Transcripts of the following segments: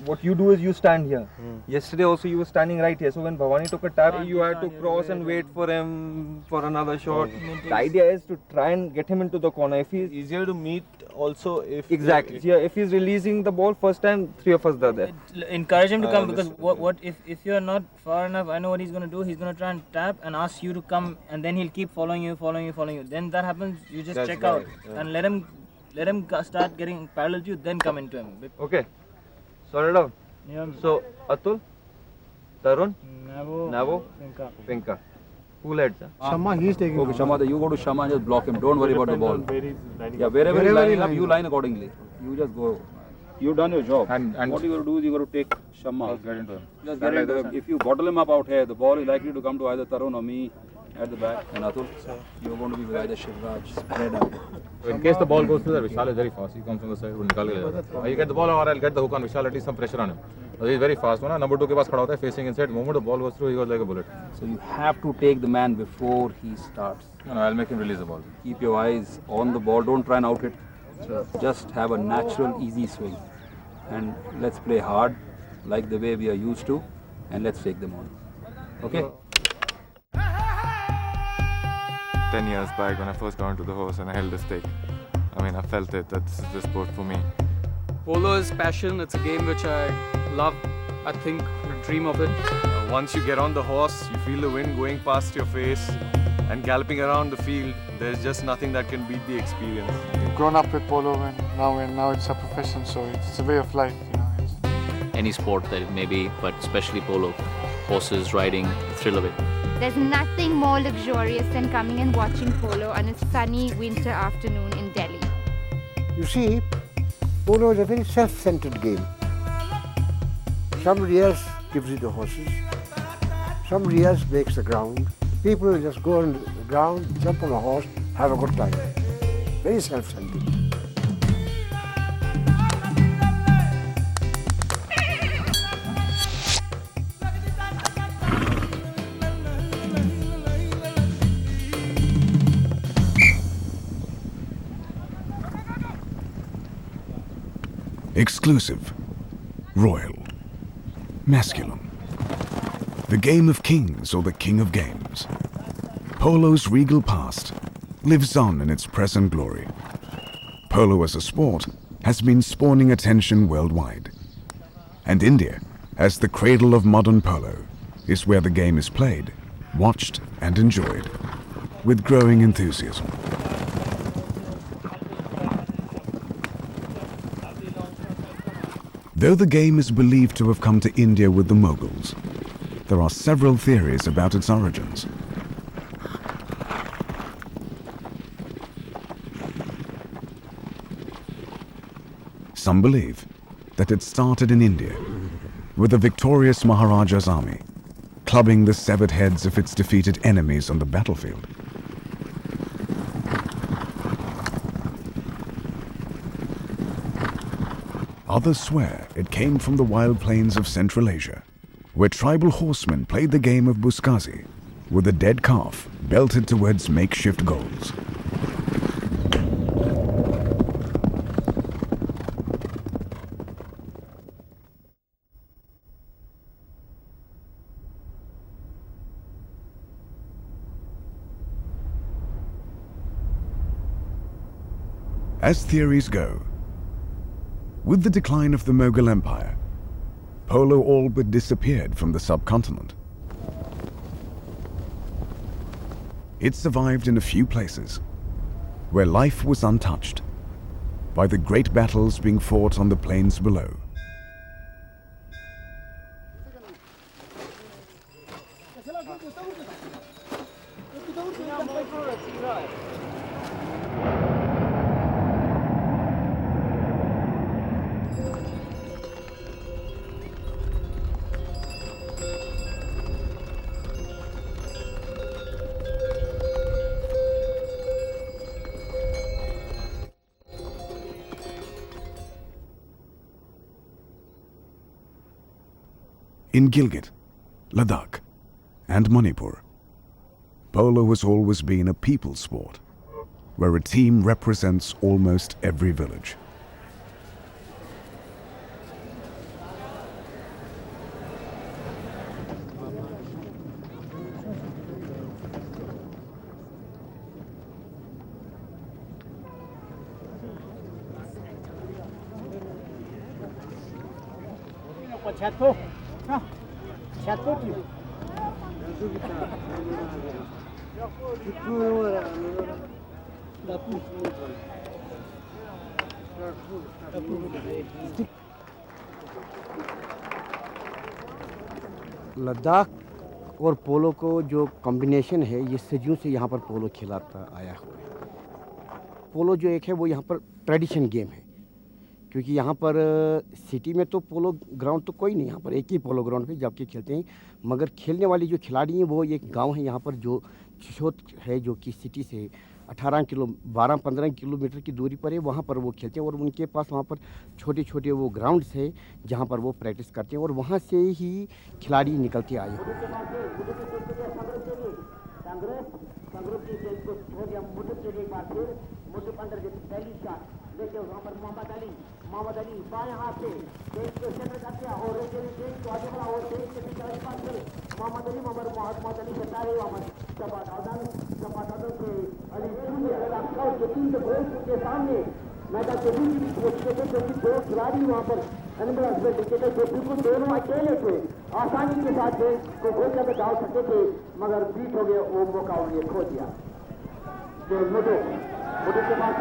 What you do is you stand here. Yesterday also you were standing right here. So when Bhavani took a tap, you had to cross and wait for him for another shot. The idea is to try and get him into the corner. If he's easier to meet also if exactly. Yeah, if he's releasing the ball first time, three of us are there. Encourage him to come because what if you're not far enough, I know what he's going to do. He's going to try and tap and ask you to come, and then he'll keep following you. Then that happens, you just check out and let him start getting parallel to you, then come into him. Okay. Sort it out. Yeah. So, Atul, Tarun, Navo, Pinka. Who led, sir? Shamma, he's taking. Okay, Shamma, you go to Shamma and just block him. Don't worry about the ball. Yeah, wherever he's lining up, you line accordingly. You just go. You've done your job. And what you got to do is you got to take Shamma. Get into him. Just get into him. If you bottle him up out here, the ball is likely to come to either Tarun or me at the back. And Atul, you're going to be with either Shivraaj. Spread out. In case the ball goes through there, Vishal is very fast. He comes from the side, will nikal ke jayega. You get the ball or I'll get the hook on Vishal, at least some pressure on him. So he's very fast. Number 2 ke paas khada hota hai, facing inside. The moment the ball goes through, he goes like a bullet. So you have to take the man before he starts. No, I'll make him release the ball. Keep your eyes on the ball. Don't try and out hit. Just have a natural, easy swing. And let's play hard, like the way we are used to. And let's take them on. Okay? 10 years back when I first got into the horse and I held a stake. I mean, I felt it that this is the sport for me. Polo is passion. It's a game which I love. I think I dream of it. Once you get on the horse, you feel the wind going past your face and galloping around the field. There's just nothing that can beat the experience. You've grown up with polo and now it's a profession, so it's a way of life, you know. Any sport that it may be, but especially polo. Horses, riding, the thrill of it. There's nothing more luxurious than coming and watching polo on a sunny winter afternoon in Delhi. You see, polo is a very self-centered game. Somebody else gives you the horses, somebody else makes the ground. People just go on the ground, jump on a horse, have a good time. Very self-centered. Exclusive, royal, masculine. The game of kings or the king of games. Polo's regal past lives on in its present glory. Polo as a sport has been spawning attention worldwide. And India, as the cradle of modern polo, is where the game is played, watched and enjoyed, with growing enthusiasm. Though the game is believed to have come to India with the Mughals, there are several theories about its origins. Some believe that it started in India with the victorious Maharaja's army, clubbing the severed heads of its defeated enemies on the battlefield. Others swear it came from the wild plains of Central Asia, where tribal horsemen played the game of buskazi with a dead calf belted towards makeshift goals. As theories go, with the decline of the Mughal Empire, polo all but disappeared from the subcontinent. It survived in a few places, where life was untouched by the great battles being fought on the plains below. In Gilgit, Ladakh, and Manipur, polo has always been a people sport, where a team represents almost every village. Ladakh और पोलो को जो combination है ये सदियों से यहाँ पर पोलो खिलाता आया हुआ है। पोलो जो एक है वो यहाँ पर ट्रेडिशन गेम है, क्योंकि यहाँ पर सिटी में तो पोलो ग्राउंड तो कोई नहीं, यहाँ पर एक ही पोलो ग्राउंड पे जाके खेलते हैं, मगर खेलने वाले जो खिलाड़ी हैं वो एक गांव है यहाँ पर जो छोट है, जो कि सिटी से 12-15 किलोमीटर की दूरी पर है, वहाँ पर वो खेलते हैं और उनके पास वहाँ पर छोटे छोटे वो ग्राउंड्स है जहाँ पर वो प्रैक्टिस करते हैं और वहाँ से ही खिलाड़ी निकलते आए हुए हैं। मैदान के बीच दो खिलाड़ी वहाँ पर जो बिल्कुल दोनों अकेले थे, आसानी के साथ को गोल करके डाल सकते थे, मगर बीट हो गए, वो मौका उन्हें खो दिया। मुझे के पास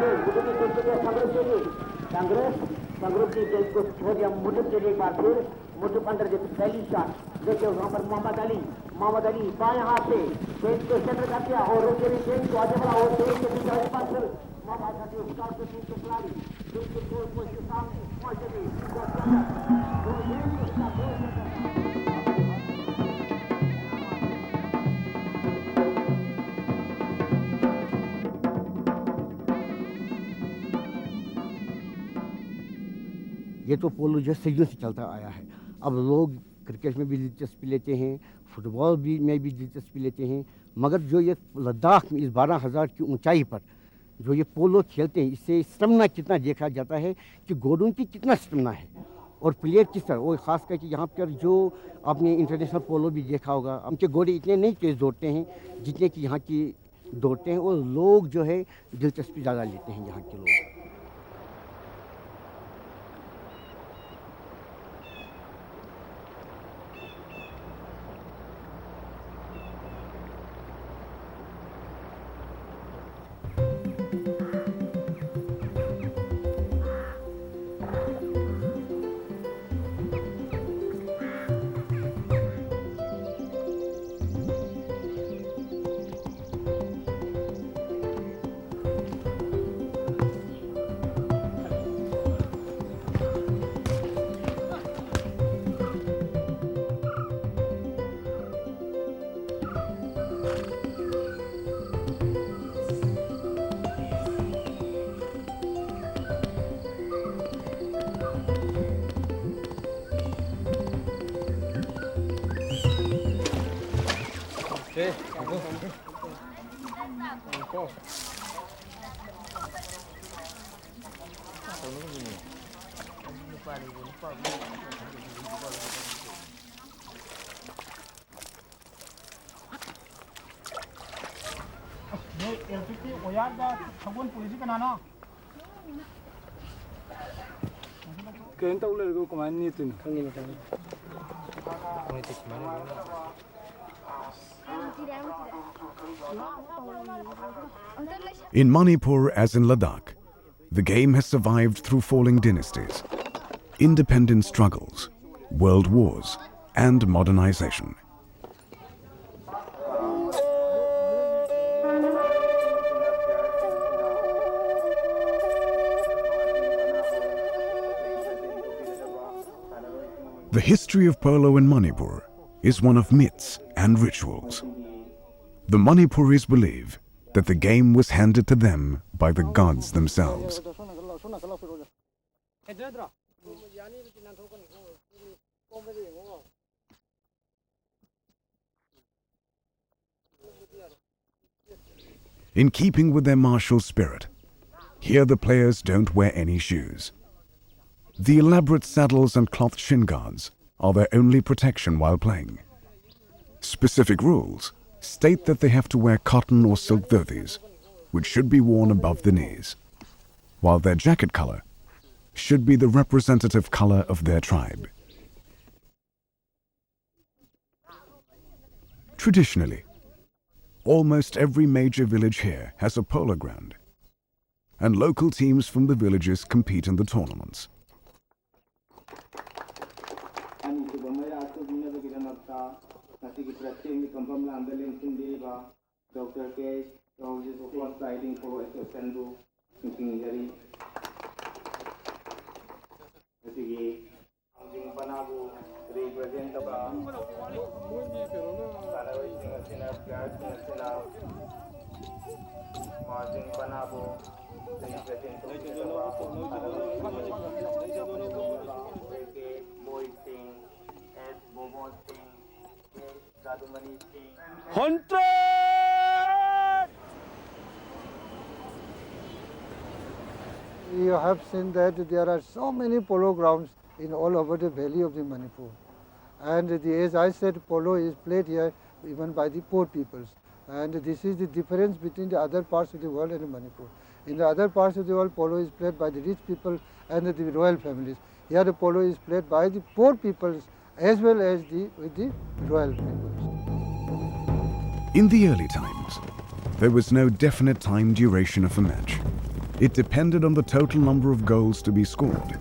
संग्रुप की गेंद को खो दिया मुझे के लिए एक बार फिर मुझे अंदर जो पहली शॉट देखिए वहाँ पर मोहम्मद अली बाएं हाथ से गेंद को सेंटर कर दिया और रोके भी गेंद को आगे बढ़ा और गेंद के पीछे पास फिर मोहम्मद अली उसका के टीम के खिलाड़ी बिल्कुल गोल पोस्ट के सामने पहुंचे ये तो पोलो जो सदियों से चलता आया है। अब लोग क्रिकेट में भी दिलचस्पी लेते हैं, फुटबॉल भी में भी दिलचस्पी लेते हैं, मगर जो ये लद्दाख में इस 12,000 की ऊंचाई पर जो ये पोलो खेलते हैं, इससे स्टेमिना कितना देखा जाता है कि घोड़ों की कितना स्टेमिना है और प्लेयर किस तरह, और ख़ास करके यहाँ पर जो आपने इंटरनेशनल पोलो भी देखा होगा, उनके घोड़े इतने नहीं तेज़ दौड़ते हैं जितने कि यहाँ की दौड़ते हैं और लोग जो है दिलचस्पी ज़्यादा लेते हैं यहाँ के लोग। In Manipur, as in Ladakh, the game has survived through falling dynasties, independent struggles, world wars, and modernization. The history of polo in Manipur is one of myths and rituals. The Manipuris believe that the game was handed to them by the gods themselves. In keeping with their martial spirit, here the players don't wear any shoes. The elaborate saddles and cloth shin guards are their only protection while playing. Specific rules state that they have to wear cotton or silk dhotis, which should be worn above the knees, while their jacket color should be the representative color of their tribe. Traditionally, almost every major village here has a polo ground, and local teams from the villages compete in the tournaments. You have seen that there are so many polo grounds in all over the valley of the Manipur. And as I said, polo is played here even by the poor peoples. And this is the difference between the other parts of the world and Manipur. In the other parts of the world, polo is played by the rich people and the royal families. Here the polo is played by the poor peoples as well as with the royal peoples. In the early times, there was no definite time duration of a match. It depended on the total number of goals to be scored.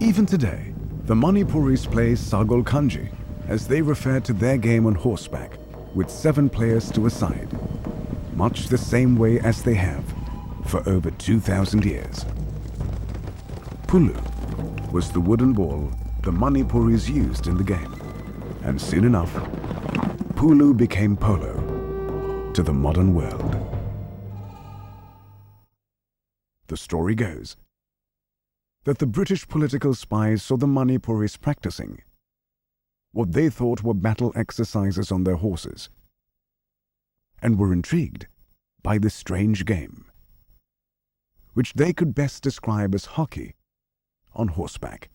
Even today, the Manipuris play Sagol Kanji, as they refer to their game on horseback, with 7 players to a side, much the same way as they have for over 2,000 years. Pulu was the wooden ball the Manipuris used in the game, and soon enough, Pulu became polo to the modern world. The story goes that the British political spies saw the Manipuris practicing what they thought were battle exercises on their horses, and were intrigued by this strange game, which they could best describe as hockey on horseback.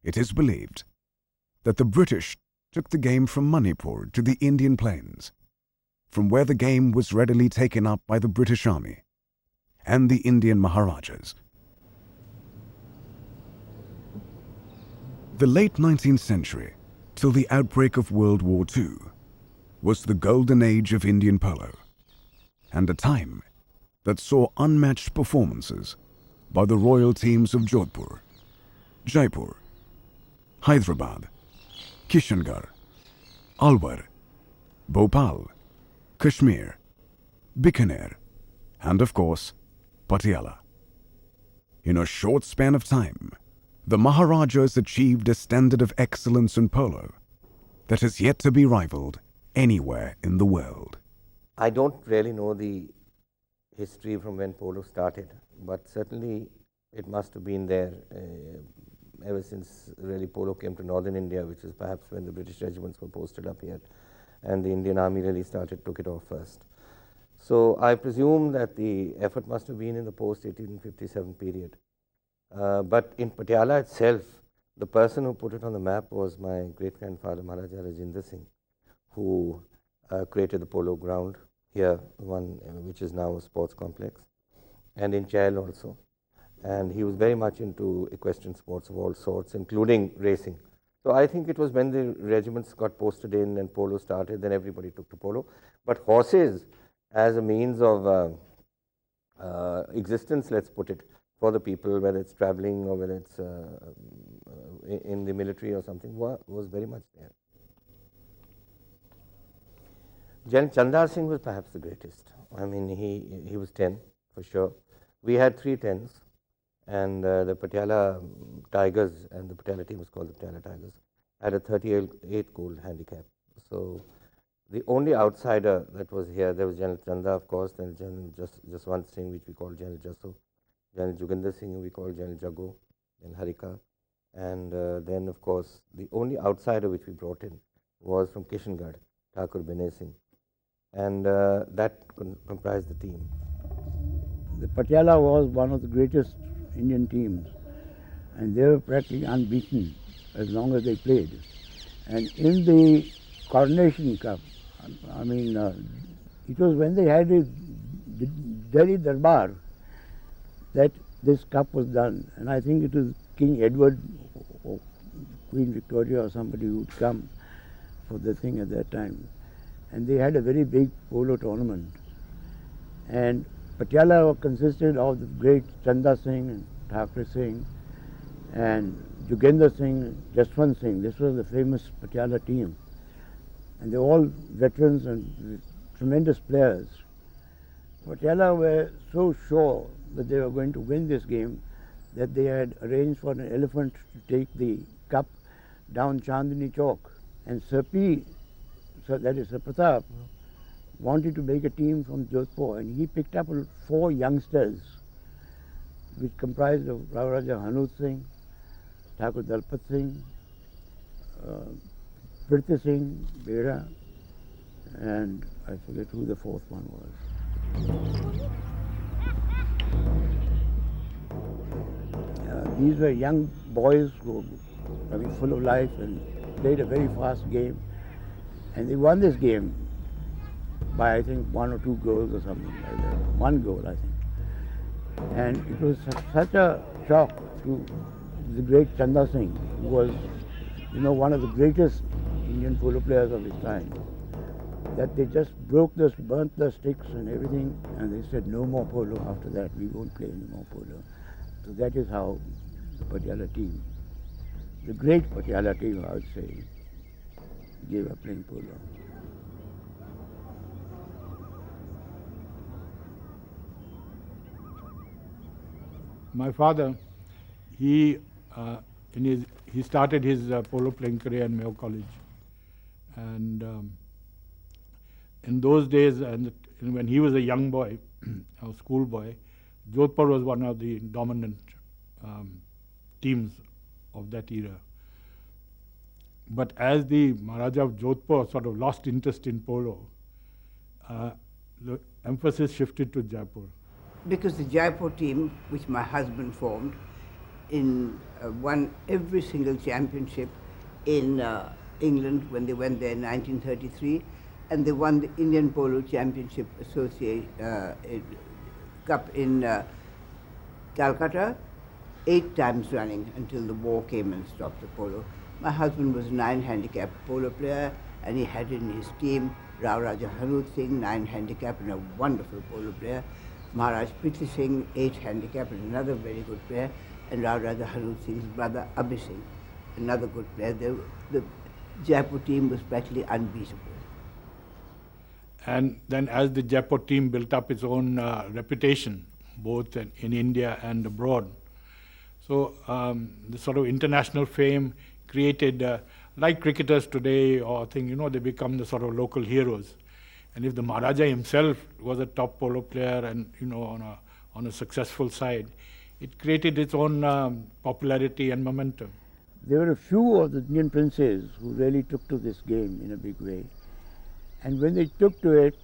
It is believed that the British took the game from Manipur to the Indian plains, from where the game was readily taken up by the British Army and the Indian Maharajas. The late 19th century, till the outbreak of World War II, was the golden age of Indian polo, and a time that saw unmatched performances by the royal teams of Jodhpur, Jaipur, Hyderabad, Kishangarh, Alwar, Bhopal, Kashmir, Bikaner, and of course, Patiala. In a short span of time, the Maharajas achieved a standard of excellence in polo that has yet to be rivaled anywhere in the world. I don't really know the history from when polo started, but certainly it must have been there ever since really polo came to northern India, which is perhaps when the British regiments were posted up here, and the Indian Army really took it off first. So I presume that the effort must have been in the post-1857 period. But in Patiala itself, the person who put it on the map was my great-grandfather Maharaja Rajinder Singh, who created the polo ground here, which is now a sports complex, and in Chail also. And he was very much into equestrian sports of all sorts, including racing. So I think it was when the regiments got posted in and polo started, then everybody took to polo. But horses as a means of existence, let's put it, for the people, whether it's traveling or whether it's in the military or something, was very much there. General Chandar Singh was perhaps the greatest. I mean, he was 10 for sure. We had 3 10s, and the Patiala Tigers, and the Patiala team was called the Patiala Tigers, had a 38 goal handicap. So the only outsider that was here, there was General Chanda, of course, then General Jaswant Singh, which we call General Jasso, General Juginder Singh, who we call General Jago, then Harika, and then, of course, the only outsider which we brought in was from Kishangarh, Thakur Binay Singh. and that comprised the team. The Patiala was one of the greatest Indian teams, and they were practically unbeaten as long as they played. And in the Coronation Cup, I mean, it was when they had the Delhi Darbar that this cup was done. And I think it was King Edward or Queen Victoria or somebody who would come for the thing at that time. And they had a very big polo tournament. And Patiala consisted of the great Chanda Singh and Thakur Singh and Jogendra Singh, Jaswant Singh. This was the famous Patiala team. And they're all veterans and tremendous players. Patiala were so sure that they were going to win this game that they had arranged for an elephant to take the cup down Chandni Chowk. And Sir P, that is Sir Pratap, wanted to make a team from Jodhpur, and he picked up 4 youngsters, which comprised of Raja Hanuj Singh, Thakur Dalpat Singh, Prithvi Singh, Bera, and I forget who the 4th one was. These were young boys who were full of life and played a very fast game, and they won this game by I think 1 or 2 goals or something like that. 1 goal, I think. And it was such a shock to the great Chanda Singh, who was, one of the greatest Indian polo players of his time, that they just burnt the sticks and everything, and they said no more polo after that. We won't play any more polo. So that is how the Patiala team, the great Patiala team, I would say, gave up playing polo. My father, he started his polo playing career in Mayo College, and in those days, and when he was a young boy, a schoolboy, Jodhpur was one of the dominant teams of that era. But as the Maharaja of Jodhpur sort of lost interest in polo, the emphasis shifted to Jaipur. Because the Jaipur team, which my husband formed, won every single championship in England when they went there in 1933, and they won the Indian Polo Championship Cup in Calcutta 8 times running until the war came and stopped the polo. My husband was a 9-handicap polo player, and he had in his team Raja Hanuj Singh, 9-handicap and a wonderful polo player, Maharaj Prithvi Singh, 8-handicap and another very good player, and Raja Hanuj Singh's brother Abhi Singh, another good player. The Jaipur team was practically unbeatable. And then as the Jaipur team built up its own reputation, both in India and abroad, so the sort of international fame created, like cricketers today, or they become the sort of local heroes. And if the Maharaja himself was a top polo player and on a successful side, it created its own popularity and momentum. There were a few of the Indian princes who really took to this game in a big way. And when they took to it,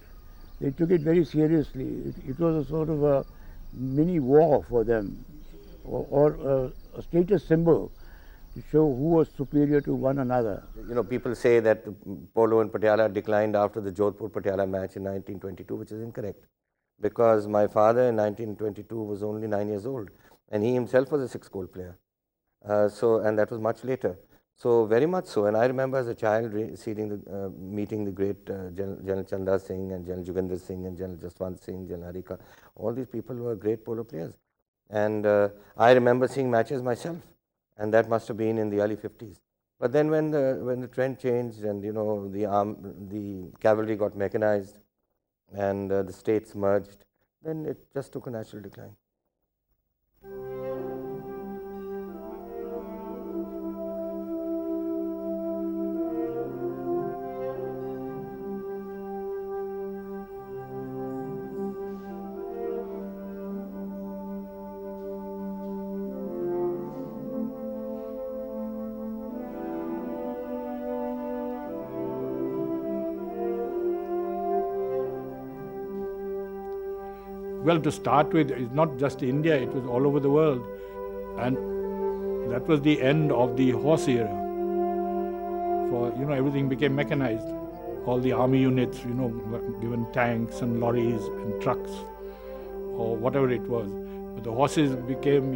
they took it very seriously. It was a sort of a mini war for them, or a status symbol to show who was superior to one another. People say that polo in Patiala declined after the Jodhpur-Patiala match in 1922, which is incorrect. Because my father in 1922 was only 9 years old, and he himself was a 6-goal player. And that was much later. So very much so. And I remember as a child meeting the great General Chanda Singh and General Jogendra Singh and General Jaswant Singh, General Harika. All these people were great polo players. And I remember seeing matches myself, and that must have been in the early 50s. But then when the trend changed and the cavalry got mechanized and the states merged, then it just took a natural decline. Well, to start with, it's not just India, it was all over the world. And that was the end of the horse era. For, everything became mechanized. All the army units, were given tanks and lorries and trucks or whatever it was. But the horses became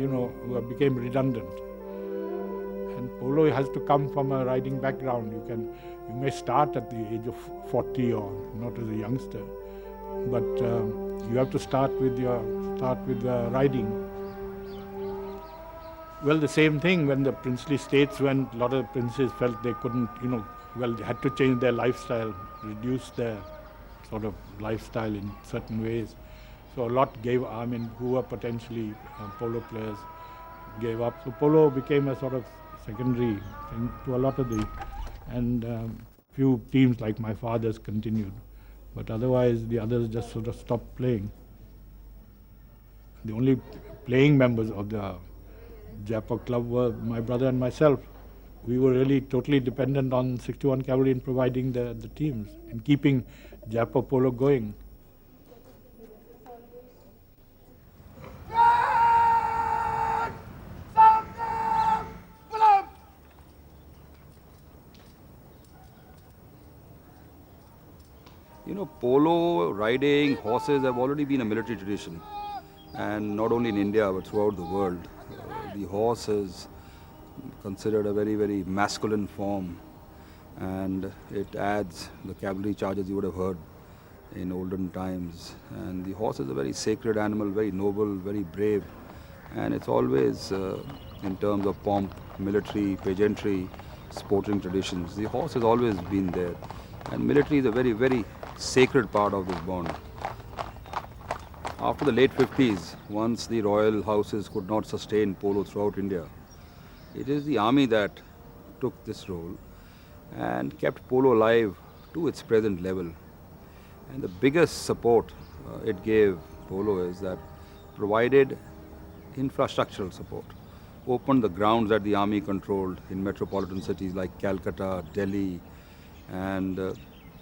redundant. And polo has to come from a riding background. You may start at the age of 40 or not as a youngster, but you have to start with riding. Well, the same thing when the princely states went, a lot of the princes felt they couldn't, they had to change their lifestyle, reduce their sort of lifestyle in certain ways. So a lot gave, who were potentially polo players, gave up. So polo became a sort of secondary thing to a lot of and few teams like my father's continued. But otherwise the others just sort of stopped playing. The only playing members of the Jaipur club were my brother and myself. We were really totally dependent on 61 Cavalry in providing the teams, in keeping Jaipur polo going. Polo, riding, horses have already been a military tradition. And not only in India, but throughout the world. The horse is considered a very, very masculine form. And it adds the cavalry charges you would have heard in olden times. And the horse is a very sacred animal, very noble, very brave. And it's always, in terms of pomp, military, pageantry, sporting traditions, the horse has always been there. And military is a very, very sacred part of this bond. After the late 50s, once the royal houses could not sustain polo throughout India, it is the army that took this role and kept polo alive to its present level. And the biggest support it gave polo is that provided infrastructural support, opened the grounds that the army controlled in metropolitan cities like Calcutta, Delhi, and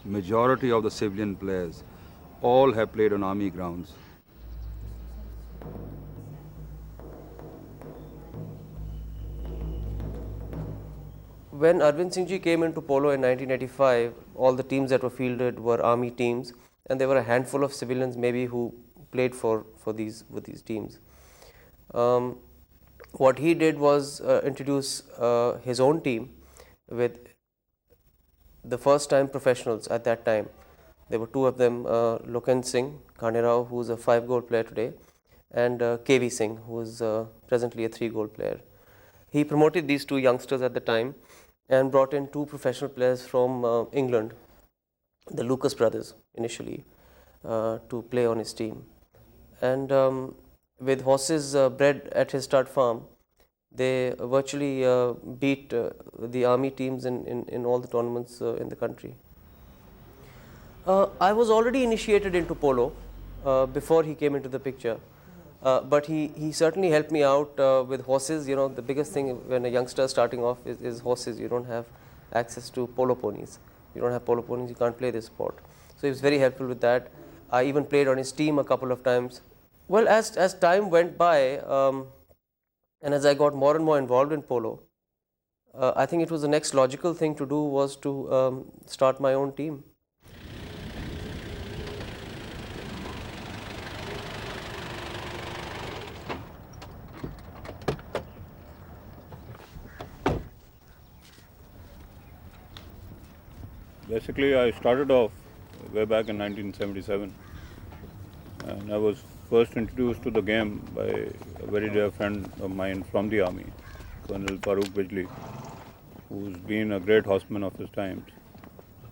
majority of the civilian players all have played on army grounds. When Arvind Singh Ji came into polo in 1985, all the teams that were fielded were army teams, and there were a handful of civilians maybe who played with these teams. What he did was introduce his own team with the first time professionals at that time. There were two of them, Loken Singh Khanderao, who is a 5-goal player today, and KV Singh, who is presently a 3-goal player. He promoted these two youngsters at the time and brought in two professional players from England, the Lucas brothers initially, to play on his team. And with horses bred at his stud farm, they virtually beat the army teams in all the tournaments in the country. I was already initiated into polo before he came into the picture, but he certainly helped me out with horses. The biggest thing when a youngster is starting off is horses. You don't have access to polo ponies. You don't have polo ponies, you can't play this sport. So he was very helpful with that. I even played on his team a couple of times. Well, as time went by, and as I got more and more involved in polo, I think it was the next logical thing to do was to start my own team. Basically, I started off way back in 1977, and I was first introduced to the game by a very dear friend of mine from the army, Colonel Farooq Bijli, who's been a great horseman of his times.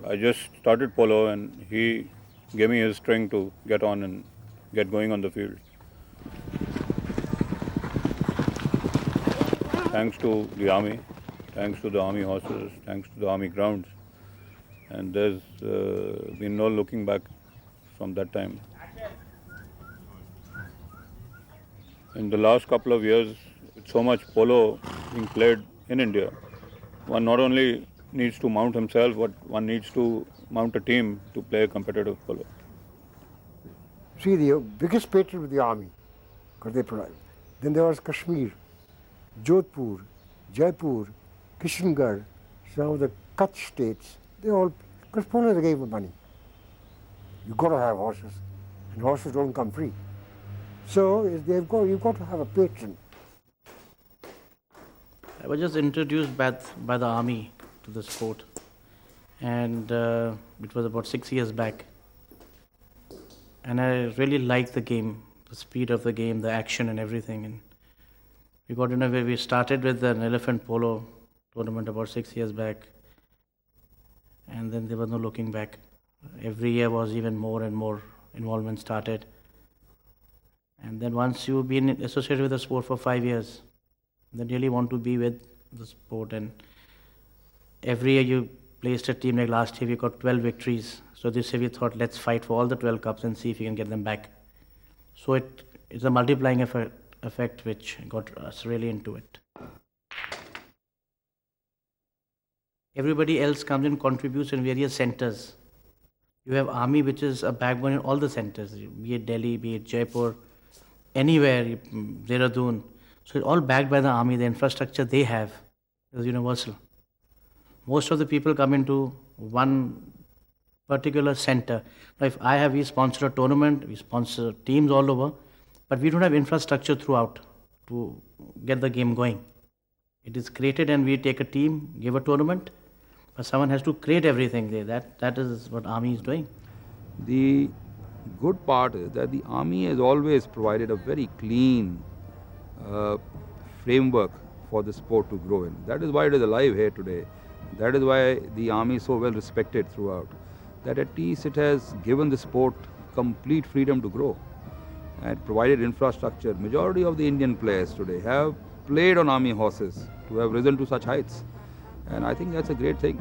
I just started polo and he gave me his string to get on and get going on the field. Thanks to the army, thanks to the army horses, thanks to the army grounds. And there's been no looking back from that time. In the last couple of years, with so much polo being played in India, one not only needs to mount himself, but one needs to mount a team to play competitive polo. See, the biggest patron of the army, because they provide. Then there was Kashmir, Jodhpur, Jaipur, Kishangarh, some of the Kutch states. They all, because Polo is a game of money. You've got to have horses, and horses don't come free. So you've got to have a patron. I was just introduced by the army to the sport, and it was about 6 years back. And I really liked the game, the speed of the game, the action and everything. And we got in a way, we started with an elephant polo tournament about 6 years back, and then there was no looking back. Every year was even more and more involvement started. And then once you've been associated with the sport for 5 years, then really want to be with the sport. And every year you placed a team, like last year we got 12 victories. So this year we thought, let's fight for all the 12 cups and see if we can get them back. So it's a multiplying effect which got us really into it. Everybody else comes and contributes in various centers. You have army, which is a backbone in all the centers, be it Delhi, be it Jaipur, anywhere, Dehradun. So it's all backed by the army. The infrastructure they have is universal. Most of the people come into one particular center. Now, if we sponsor a tournament, we sponsor teams all over, but we don't have infrastructure throughout to get the game going. It is created and we take a team, give a tournament, but someone has to create everything there. That is what army is doing. The good part is that the army has always provided a very clean framework for the sport to grow in. That is why it is alive here today. That is why the army is so well respected throughout. That at least it has given the sport complete freedom to grow and provided infrastructure. Majority of the Indian players today have played on army horses to have risen to such heights. And I think that's a great thing.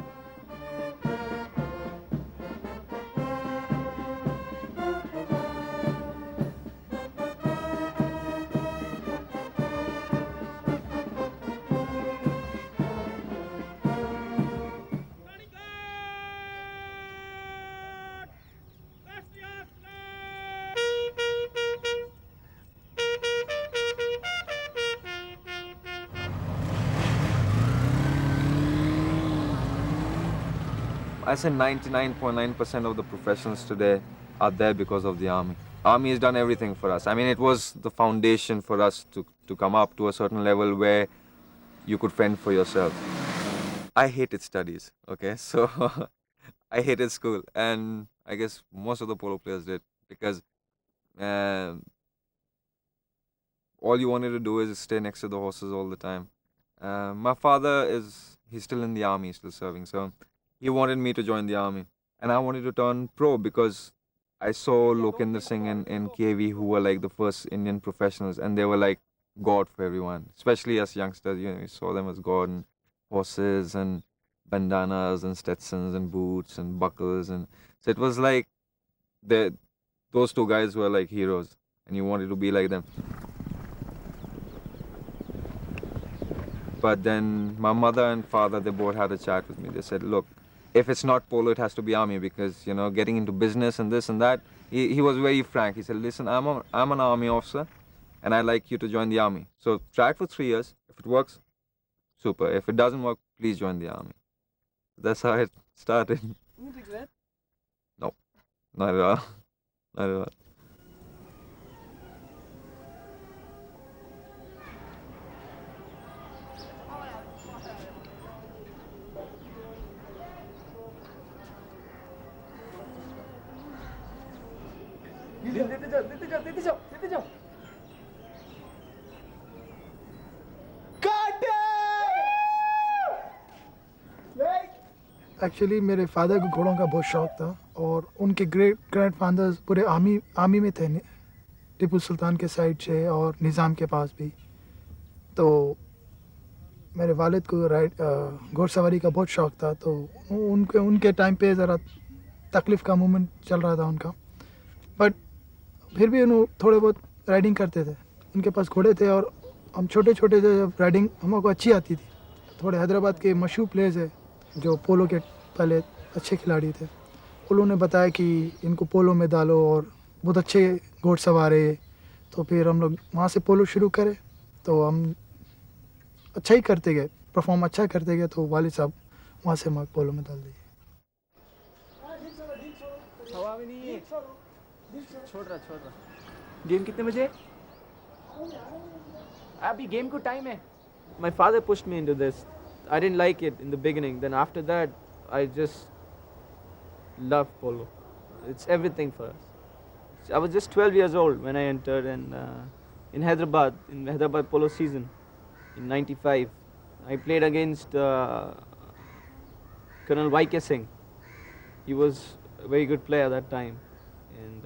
I say 99.9% of the professionals today are there because of the army. Army has done everything for us. I mean, it was the foundation for us to come up to a certain level where you could fend for yourself. I hated studies, okay? So I hated school, and I guess most of the polo players did, because all you wanted to do is stay next to the horses all the time. My father he's still in the army, still serving, so he wanted me to join the army, and I wanted to turn pro because I saw Lokendra Singh and KV, who were like the first Indian professionals, and they were like God for everyone, especially us youngsters. You know, we saw them as God, and horses and bandanas and Stetsons and boots and buckles, and so it was like those two guys were like heroes, and you wanted to be like them. But then my mother and father, they both had a chat with me. They said, look, if it's not polo, it has to be army, because, you know, getting into business and this and that. He was very frank. He said, listen, I'm an army officer, and I'd like you to join the army. So try it for 3 years. If it works, super. If it doesn't work, please join the army. That's how it started. You regret? No, not at all. Not at all. Actually मेरे father को घोड़ों का बहुत शौक था, और उनके great grandfathers पूरे आर्मी में थे, टीपू सुल्तान के साइड से और निज़ाम के पास भी। तो मेरे वालिद को घोड़सवारी का बहुत शौक था, तो उनके टाइम पे ज़रा तकलीफ़ का मूवमेंट चल रहा था उनका, बट फिर भी उन्होंने थोड़े बहुत राइडिंग करते थे। उनके पास घोड़े थे और हम छोटे छोटे थे, जब राइडिंग हमको अच्छी आती थी। थोड़े हैदराबाद के मशहूर प्लेयर्स है जो पोलो के पहले अच्छे खिलाड़ी थे, उन्होंने बताया कि इनको पोलो में डालो और बहुत अच्छे घोड़सवार है, तो फिर हम लोग वहाँ से पोलो शुरू करे, तो हम अच्छा ही करते गए, परफॉर्म अच्छा करते गए, तो वालिद साहब वहाँ से हमारे पोलो में डाल दिए। छोड़ रहा गेम कितने बजे? अभी गेम को टाइम है। My father pushed me into this. I didn't like it in the beginning. Then after that, I just love polo. It's everything for us. I was just 12 years old when I entered, and in Hyderabad polo season in '95, I played against Colonel Y.K. Singh. He was a very good player at that time, and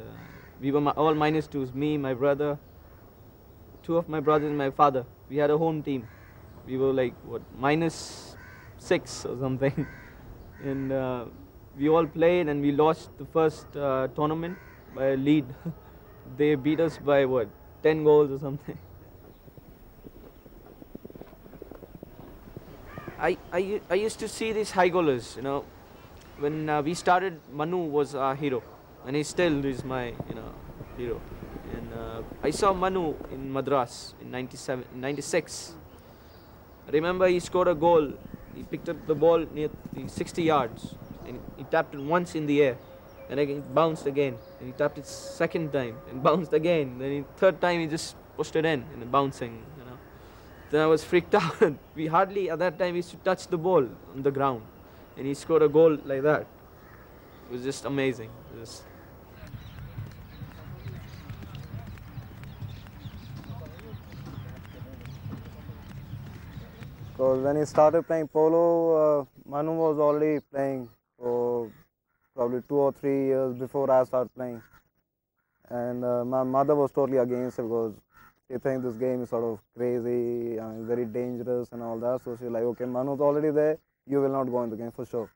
we were all -2s. Me, my brother, two of my brothers, and my father. We had a home team. We were like what -6 or something, and we all played, and we lost the first tournament by a lead. They beat us by what 10 goals or something. I used to see these high goalers, you know. When we started, Manu was our hero, and he still is my hero. And I saw Manu in Madras in '96. I remember he scored a goal. He picked up the ball near the 60 yards, and he tapped it once in the air, and again it bounced again, and he tapped it second time and bounced again. Then third time he just pushed it in and bouncing. Then I was freaked out. We hardly at that time used to touch the ball on the ground, and he scored a goal like that. It was just amazing. Because when he started playing polo, Manu was already playing for probably 2 or 3 years before I started playing. And my mother was totally against it because she thinks this game is sort of crazy and very dangerous and all that. So she's like, okay, Manu's already there, you will not go in the game for sure.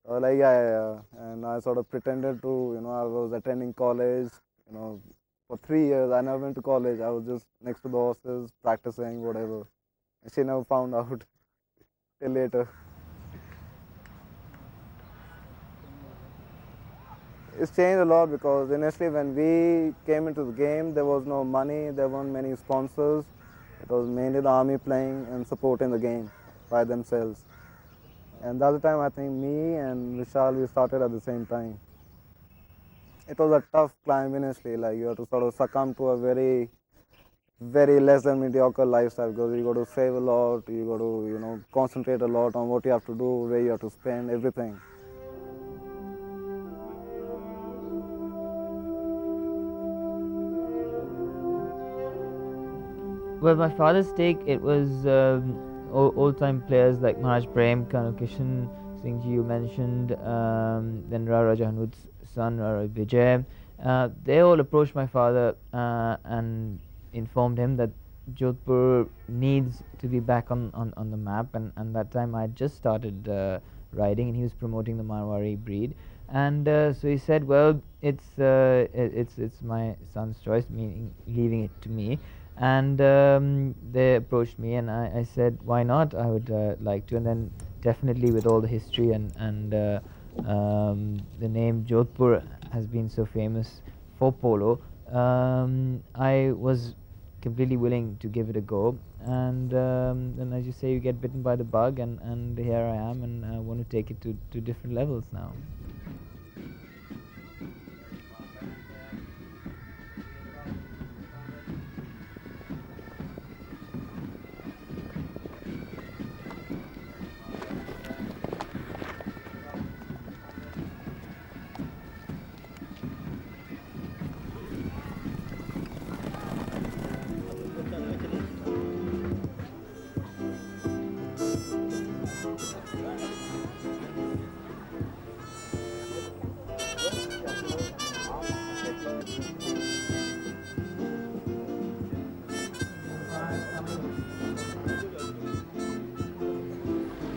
I was like, yeah. And I sort of pretended to, I was attending college, for 3 years. I never went to college. I was just next to the horses, practicing, whatever. And she never found out till later. It's changed a lot because initially when we came into the game, there was no money, there weren't many sponsors. It was mainly the army playing and supporting the game by themselves. And the other time, I think me and Vishal, we started at the same time. It was a tough climb initially, like you have to sort of succumb to a very, very less than mediocre lifestyle because you got to save a lot, you got to, concentrate a lot on what you have to do, where you have to spend, everything. Well, my father's take, it was old-time players like Maharaj Prem, Colonel Kishan, Singh Ji you mentioned, then Raja Hanud's son, Raja Vijay. They all approached my father and informed him that Jodhpur needs to be back on the map, and that time I had just started riding, and he was promoting the Marwari breed. And so he said, well, it's my son's choice, meaning leaving it to me. And they approached me, and I said, why not? I would like to. And then definitely with all the history and the name Jodhpur has been so famous for polo, I was completely willing to give it a go. And then, as you say, you get bitten by the bug, and here I am, and I want to take it to different levels now.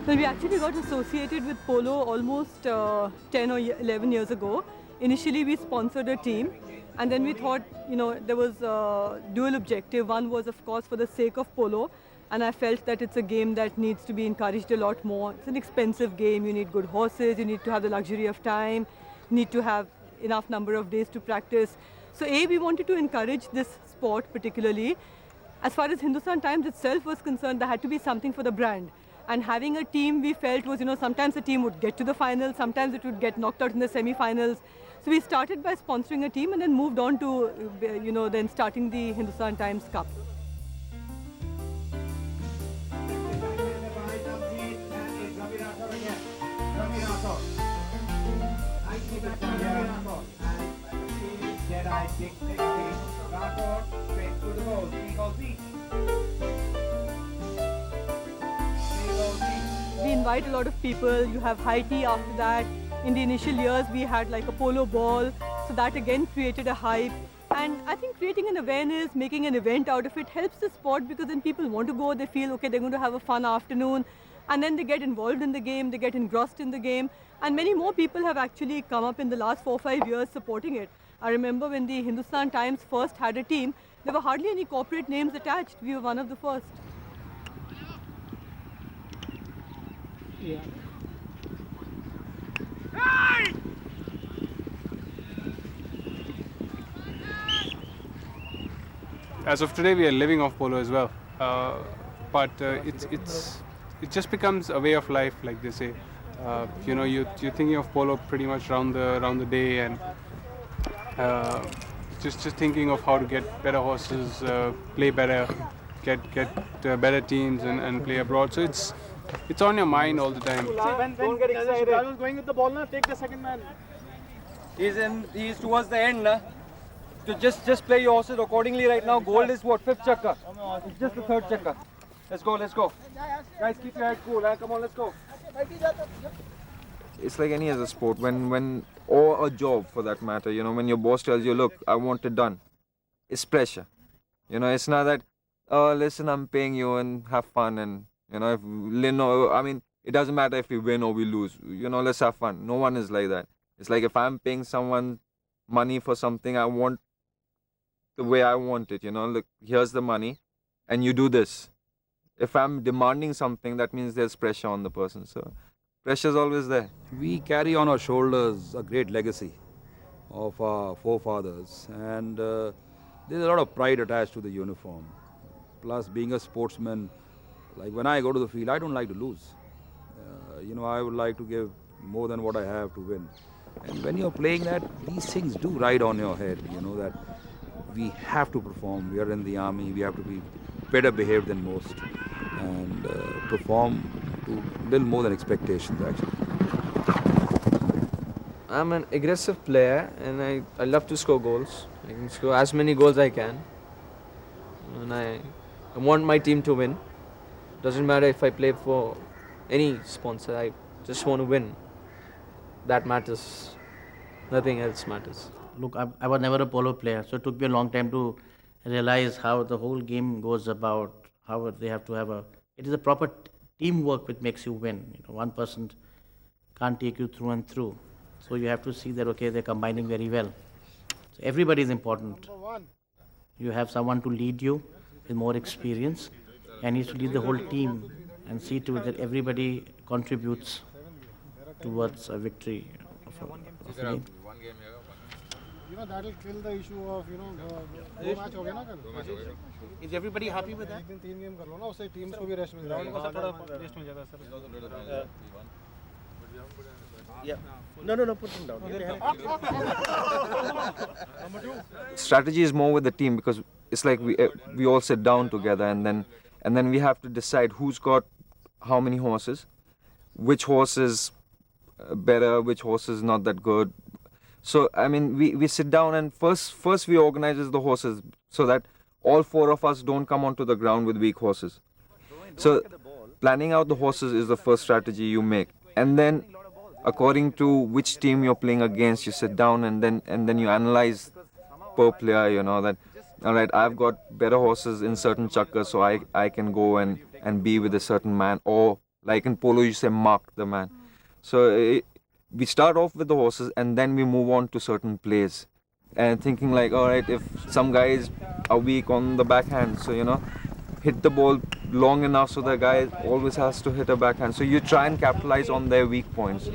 Well, we actually got associated with polo almost 10 or 11 years ago. Initially, we sponsored a team, and then we thought, there was a dual objective. One was, of course, for the sake of polo, and I felt that it's a game that needs to be encouraged a lot more. It's an expensive game. You need good horses. You need to have the luxury of time. You need to have enough number of days to practice. So we wanted to encourage this sport particularly. As far as Hindustan Times itself was concerned, there had to be something for the brand. And having a team we felt was, sometimes the team would get to the final, sometimes it would get knocked out in the semi-finals. So we started by sponsoring a team and then moved on to, then starting the Hindustan Times Cup. We invite a lot of people. You have high tea after that. In the initial years, we had like a polo ball. So that again created a hype. And I think creating an awareness, making an event out of it helps the sport, because then people want to go, they feel, okay, they're going to have a fun afternoon. And then they get involved in the game, they get engrossed in the game. And many more people have actually come up in the last 4 or 5 years supporting it. I remember when the Hindustan Times first had a team, there were hardly any corporate names attached. We were one of the first. Yeah. As of today, we are living off polo as well, but it just becomes a way of life, like they say. You're thinking of polo pretty much round the day, and just thinking of how to get better horses, play better, get better teams, and play abroad. So it's on your mind all the time. Don't get excited. I was going with the ball now. Take the second man. He's towards the end now. So just play your horses accordingly right now. Gold is what, 5th Chukker. It's just the 3rd Chukker. Let's go. Guys, keep your head cool. Come on, let's go. It's like any other sport, or a job for that matter. When your boss tells you, look, I want it done, it's pressure. It's not that, listen, I'm paying you and have fun, and it doesn't matter if we win or we lose. Let's have fun. No one is like that. It's like if I'm paying someone money for something, I want the way I want it. Look, here's the money, and you do this. If I'm demanding something, that means there's pressure on the person. So pressure's always there. We carry on our shoulders a great legacy of our forefathers, and there's a lot of pride attached to the uniform. Plus, being a sportsman, like when I go to the field, I don't like to lose. I would like to give more than what I have to win. And when you're playing that, these things do ride on your head, that we have to perform. We are in the army, we have to be better behaved than most, and perform to little more than expectations, actually. I'm an aggressive player, and I love to score goals. I can score as many goals as I can. And I want my team to win. Doesn't matter if I play for any sponsor, I just want to win. That matters. Nothing else matters. Look, I was never a polo player, so it took me a long time to realize how the whole game goes about, how they have to have it is a proper teamwork which makes you win. One person can't take you through and through. So you have to see that, okay, they're combining very well. So everybody is important. You have someone to lead you with more experience, and he needs to lead the whole team and see to it that everybody contributes towards a victory of a game. That'll kill the issue of, match ho gaya na kal. Is everybody happy with that? एक दिन 3 game कर लो ना, उससे teams को भी rest मिल जाएगा. थोड़ा rest मिल जाएगा sir. Yeah. No, put him down. Strategy is more with the team, because it's like we all sit down together, and then we have to decide who's got how many horses, which horse is better, which horse is not that good. So we sit down, and first we organize the horses so that all 4 of us don't come onto the ground with weak horses. So planning out the horses is the first strategy you make, and then according to which team you're playing against, you sit down and then you analyze per player. That all right, I've got better horses in certain chukkers, so I can go and be with a certain man, or like in polo you say mark the man. So we start off with the horses, and then we move on to certain plays, and thinking like, all right, if some guys are weak on the backhand, so hit the ball long enough so the guy always has to hit a backhand. So you try and capitalize on their weak points.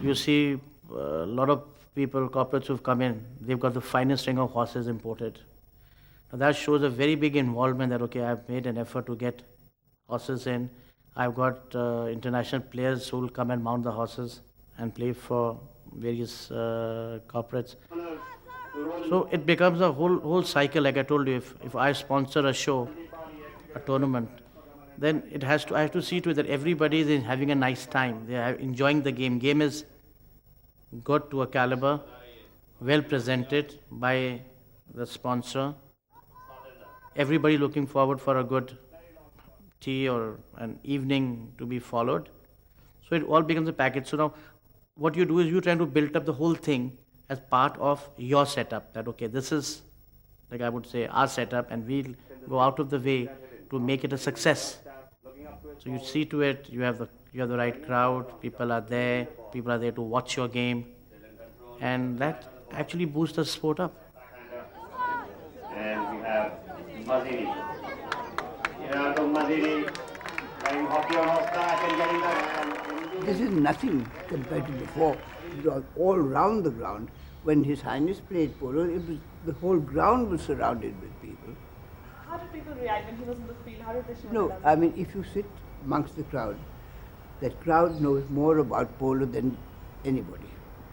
You see a lot of people, corporates who've come in, they've got the finest string of horses imported. Now that shows a very big involvement that, okay, I've made an effort to get horses in. I've got international players who will come and mount the horses and play for various corporates. So it becomes a whole cycle. Like I told you, if I sponsor a show, a tournament, then I have to see to it that everybody is having a nice time. They are enjoying the game. Game is good to a caliber, well presented by the sponsor. Everybody looking forward for a good tea or an evening to be followed. So it all becomes a package. So now what you do is you're trying to build up the whole thing as part of your setup. That, okay, this is, like I would say, our setup, and we'll go out of the way to make it a success. So you see to it, you have the right crowd, people are there to watch your game, and that actually boosts the sport up. And we have Maziri. Maziri playing hockey on horseback and getting the... This is nothing compared to before. It was all round the ground. When His Highness played polo, the whole ground was surrounded with people. How did people react when he was in the field? How did they show No, I mean, if you sit amongst the crowd, that crowd knows more about polo than anybody,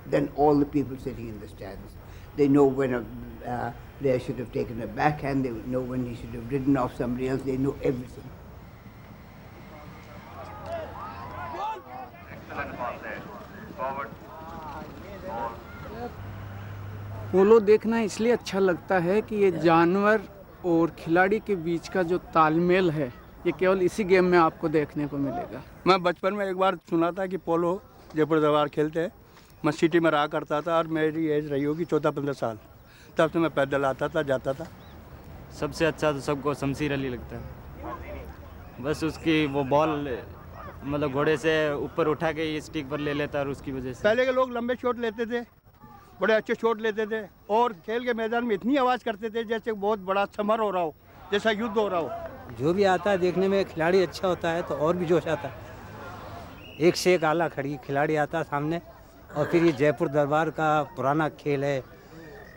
than all the people sitting in the stands. They know when a player should have taken a backhand, they know when he should have ridden off somebody else, they know everything. पोलो देखना इसलिए अच्छा लगता है कि ये जानवर और खिलाड़ी के बीच का जो तालमेल है ये केवल इसी गेम में आपको देखने को मिलेगा। मैं बचपन में एक बार सुना था कि पोलो जयपुर दरबार खेलते हैं। मैं सिटी में रहा करता था और मेरी एज रही होगी 14-15 साल। तब से मैं पैदल आता था, जाता था। सबसे अच्छा तो सबको शमशीर अली लगता है। बस उसकी वो बॉल मतलब घोड़े से ऊपर उठा के ये स्टिक पर ले लेता और उसकी वजह से। पहले के लोग लंबे शॉट लेते थे, बड़े अच्छे शॉट लेते थे और खेल के मैदान में इतनी आवाज़ करते थे जैसे बहुत बड़ा समर हो रहा हो, जैसा युद्ध हो रहा हो। जो भी आता है देखने में खिलाड़ी अच्छा होता है तो और भी जोश आता है। एक से एक आला खिलाड़ी आता है सामने, और फिर ये जयपुर दरबार का पुराना खेल है,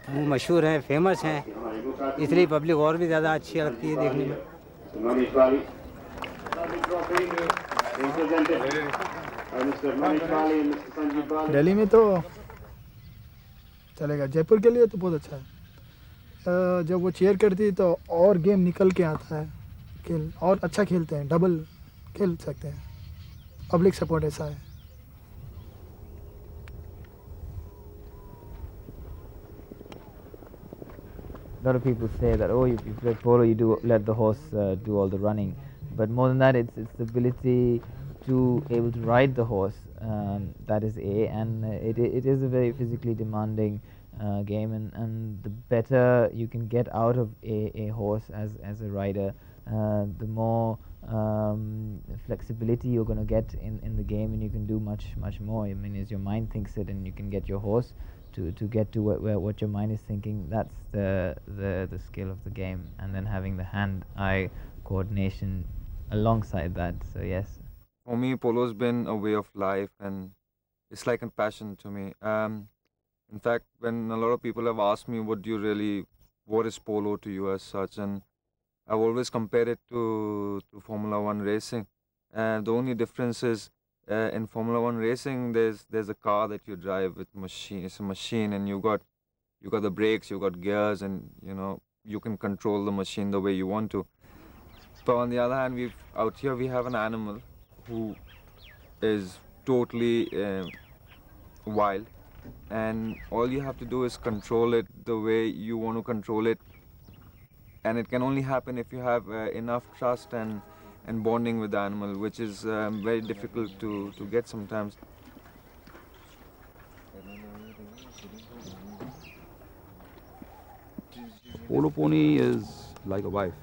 वो मशहूर है, फेमस है, इसलिए पब्लिक और भी ज़्यादा अच्छी लगती है देखने में। दिल्ली में तो चलेगा, जयपुर के लिए तो बहुत अच्छा है। जब वो चेयर करती है तो और गेम निकल के आता है, खेल और अच्छा खेलते हैं, डबल खेल सकते हैं, पब्लिक सपोर्ट ऐसा है। A lot of people say that, oh, you play polo, you do let the horse do all the running, but more than that, it's the ability to able to ride the horse. That is and it is a very physically demanding game, and the better you can get out of a horse as a rider, the more flexibility you're going to get in the game, and you can do much more. I mean, as your mind thinks it, and you can get your horse to get to what your mind is thinking. That's the skill of the game, and then having the hand-eye coordination alongside that. So yes. For me, polo's been a way of life, and it's like a passion to me. In fact, when a lot of people have asked me what is polo to you as such, and I've always compared it to Formula 1 racing. The only difference is in Formula 1 racing, there's a car that you drive with machine. It's a machine, and you got the brakes, you got gears, and you can control the machine the way you want to. But on the other hand, out here we have an animal who is totally wild, and all you have to do is control it the way you want to control it and it can only happen if you have enough trust and bonding with the animal, which is very difficult to get sometimes. Polo pony is like a wife.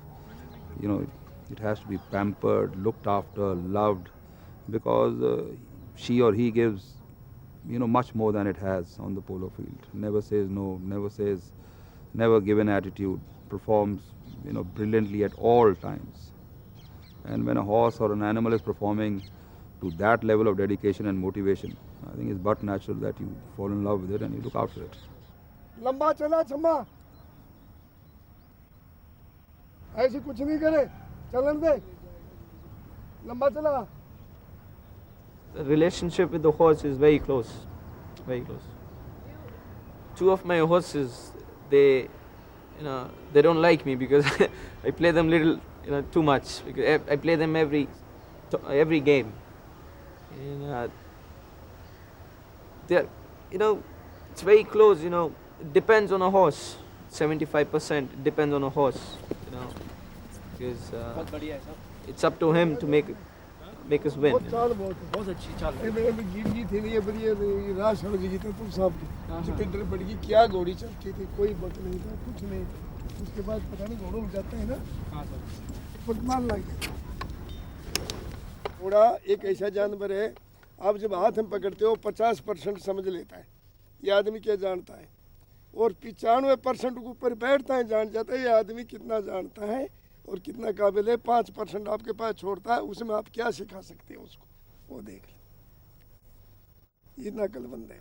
You know, it has to be pampered, looked after, loved, because she or he gives, you know, much more than it has on the polo field. Never says no, never give an attitude, performs, you know, brilliantly at all times. And when a horse or an animal is performing to that level of dedication and motivation, I think it's but natural that you fall in love with it and you look after it. लंबा चला चम्मा ऐसे कुछ नहीं करे चलन दे लंबा चला. The relationship with the horse is very close, very close. Two of my horses, they don't like me because I play them too much. Because I play them every game. And, it's very close. It depends on a horse. 75% depends on a horse. Because it's up to him to make us win. बहुत अच्छी चाल है गिर थी नहीं ये राह सड़ गई थी तुम साहब की जितने पड़ गई क्या घोड़ी चलती थी कोई बक नहीं था कुछ नहीं उसके बाद पता नहीं घोड़ों में जाते हैं ना हाँ सर फुटमान लग गया घोड़ा एक ऐसा जानवर है आप जब हाथ में पकड़ते हो 50% समझ लेता है ये आदमी क्या जानता है और 95% के ऊपर बैठता है जान जाता है ये आदमी कितना जानता है और कितना काबिल है 5% आपके पास छोड़ता है उसमें आप क्या सिखा सकते हैं उसको वो देख ले इतना कलबंद है.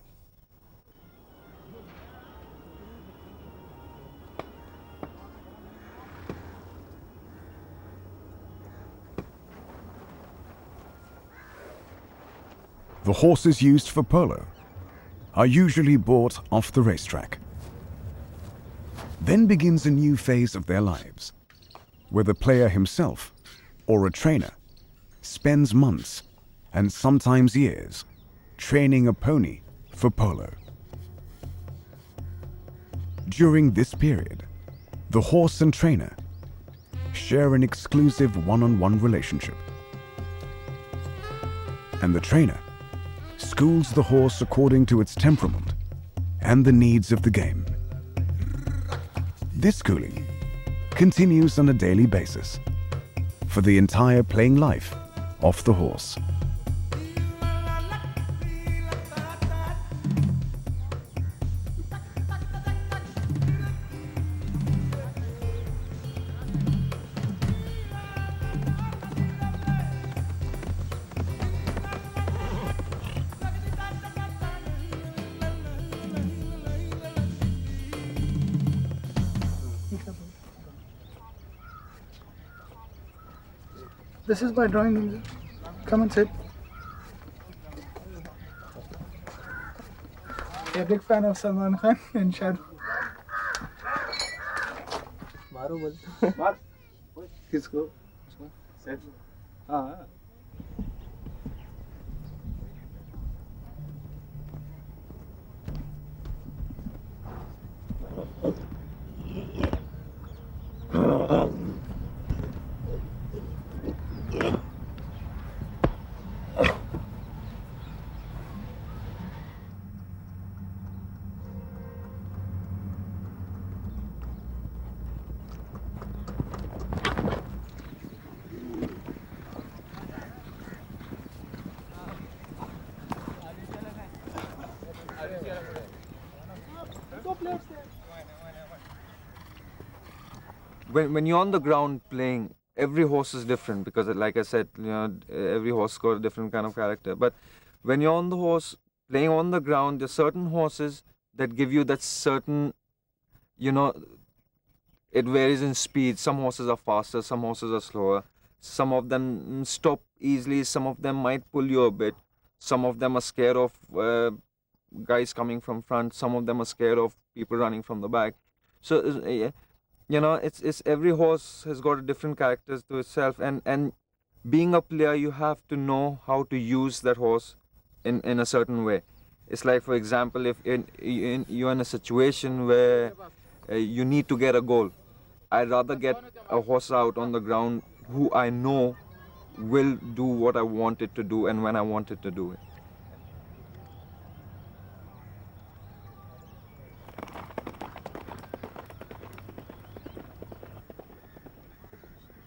The horses used for polo are usually bought off the racetrack. Then begins a new phase of their lives, where the player himself, or a trainer, spends months and sometimes years training a pony for polo. During this period, the horse and trainer share an exclusive one-on-one relationship. And the trainer schools the horse according to its temperament and the needs of the game. This schooling continues on a daily basis for the entire playing life of the horse. This is my drawing room. Come and sit. Yeah, big fan of Salman Khan and Shah. मारो बोल मार किसको set हाँ When you're on the ground playing, every horse is different because, like I said, every horse got a different kind of character. But when you're on the horse playing on the ground, there's certain horses that give you that certain, it varies in speed. Some horses are faster, some horses are slower. Some of them stop easily, some of them might pull you a bit. Some of them are scared of guys coming from front. Some of them are scared of people running from the back. So, it's every horse has got a different characters to itself, and being a player, you have to know how to use that horse in a certain way. It's like, for example, if you're in a situation where you need to get a goal, I'd rather get a horse out on the ground who I know will do what I want it to do and when I want it to do it.